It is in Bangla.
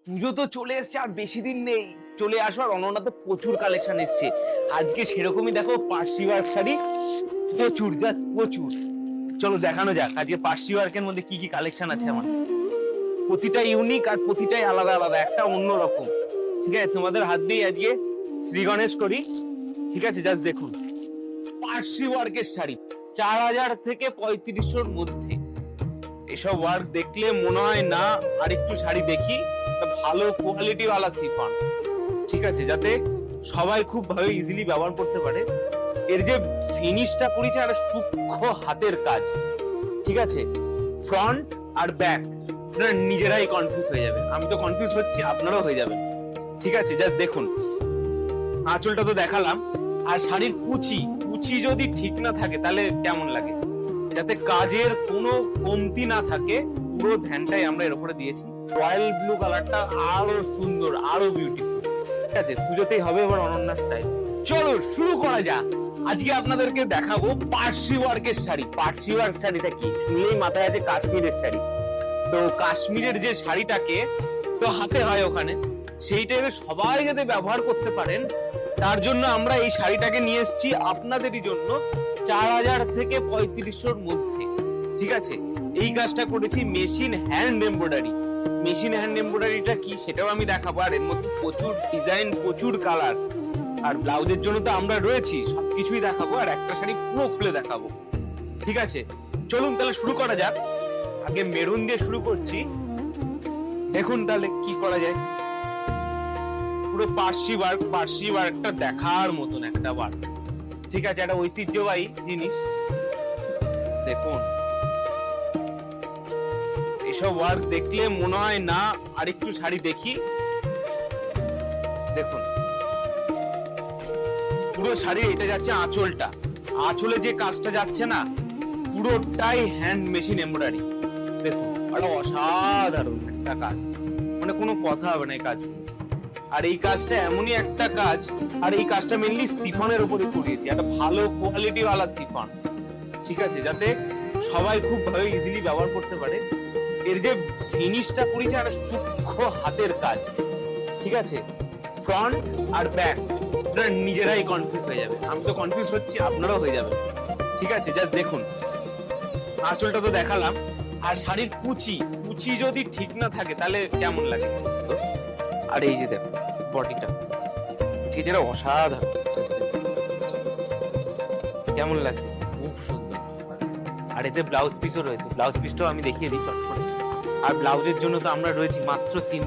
পুজো তো চলে এসছে, আর বেশি দিন নেই। চলে আসো, আর অনন্যাতে প্রচুর কালেকশন এসছে আজকে। সেরকমই দেখো, পার্সি ওয়ার্ক শাড়ি প্রচুর, জাস্ট প্রচুর। চলো দেখানো যাক আজকে পার্সি ওয়ার্কের মধ্যে কি কি কালেকশন আছে আমার। প্রতিটা ইউনিক আর প্রতিটাই আলাদা আলাদা, একটা অন্য রকম। ঠিক আছে, তোমাদের হাত দিয়ে আজকে শ্রী গণেশ করি। ঠিক আছে, জাস্ট দেখুন পার্সি ওয়ার্কের শাড়ি 4000 থেকে 3500-র মধ্যে। এসব ওয়ার্ক দেখলে মনে হয় না আর একটু শাড়ি দেখি। ভালো কোয়ালিটি ওয়ালা শিফন, ঠিক আছে, যাতে সবাই খুব ভাবে ইজিলি ব্যবহার করতে পারে। এর যে ফিনিশটা করেছে আর সূক্ষ্ম হাতের কাজ, ঠিক আছে, ফ্রন্ট আর ব্যাক আপনারা নিজেরাই কনফিউজ হয়ে যাবে। আমি তো কনফিউজ হচ্ছি, আপনারাও হয়ে যাবেন। ঠিক আছে, জাস্ট দেখুন। আঁচলটা তো দেখালাম, আর শাড়ির কুচি যদি ঠিক না থাকে তাহলে কেমন লাগে, যাতে কাজের কোনো কমতি না থাকে, পুরো ধ্যানটাই আমরা এর উপরে দিয়েছি। রয়্যাল ব্লু কালারটা আরো সুন্দর, আরো বিউটিফুল। ঠিক আছে, পুজোতেই হবে এবার অনন্যা স্টাইল। চলো শুরু করা যাক। আজকে আপনাদেরকে দেখাবো পার্সি ওয়ার্কের শাড়ি। পার্সি ওয়ার্ক শাড়িটা কি শুনলেই মাথায় আছে কাশ্মীরের শাড়ি। তো কাশ্মীরের যে শাড়িটাকে তো হাতে হয় ওখানে, সেইটাকে সবাই যাতে ব্যবহার করতে পারেন, তার জন্য আমরা এই শাড়িটাকে নিয়ে এসেছি আপনাদেরই জন্য 4000 থেকে 3500-র মধ্যে। ঠিক আছে, এই কাজটা করেছি machine hand embroidery. Machine hand এমব্রয়ডারিটা কি সেটাও আমি দেখাবো, আর এর মধ্যে প্রচুর ডিজাইন, প্রচুর কালার। আর ব্লাউজের জন্য তো আমরা রয়েছি, সবকিছুই দেখাবো, আর একটা শাড়ি পুরো খুলে দেখাবো। ঠিক আছে, চলুন তাহলে শুরু করা যাক। আগে মেরুন দিয়ে শুরু করছি। দেখুন তাহলে কি করা যায়। পুরো পার্সি ওয়ার্কটা দেখার মতন একটা ওয়ার্ক। ঠিক আছে, একটা ঐতিহ্যবাহী জিনিস। দেখুন এসব ওয়ার্ক দেখলে মনে হয় না আর একটু শাড়ি দেখি। দেখুন পুরো শাড়ি, এটা যাচ্ছে আঁচলটা। আঁচলে যে কাজটা যাচ্ছে না, পুরোটাই হ্যান্ড মেশিন এমব্রয়ডারি। দেখুন একটা অসাধারণ একটা কাজ, মানে কোনো কথা হবে না এই কাজ। আর এই কাজটা এমনই একটা কাজ, আর এই কাজটা মেনলি সিফনের উপরে করিয়েছি, একটা ভালো কোয়ালিটি ওয়ালা সিফন। ঠিক আছে, যাতে সবাই খুব ভাবে ইজিলি ব্যবহার করতে পারে। এর যে ফিনিশটা করেছে আর সূক্ষ্ম হাতের কাজ, ঠিক আছে, ফ্রন্ট আর ব্যাক আপনারা নিজেরাই কনফিউজ হয়ে যাবে। আমি তো কনফিউজ হচ্ছি, আপনারাও হয়ে যাবেন। ঠিক আছে, জাস্ট দেখুন। আঁচলটা তো দেখালাম, আর শাড়ির কুচি যদি ঠিক না থাকে তাহলে কেমন লাগে। আর এই যে দেখো বডিটা, ঠিক আছে, অসাধারণ। কেমন লাগছে, খুব সুন্দর। আর এতে ব্লাউজ পিসও রয়েছে, ব্লাউজ পিসটাও আমি দেখিয়ে দিই চট করে। আর ব্লাউজের জন্য তো আমরা রয়েছি মাত্র 3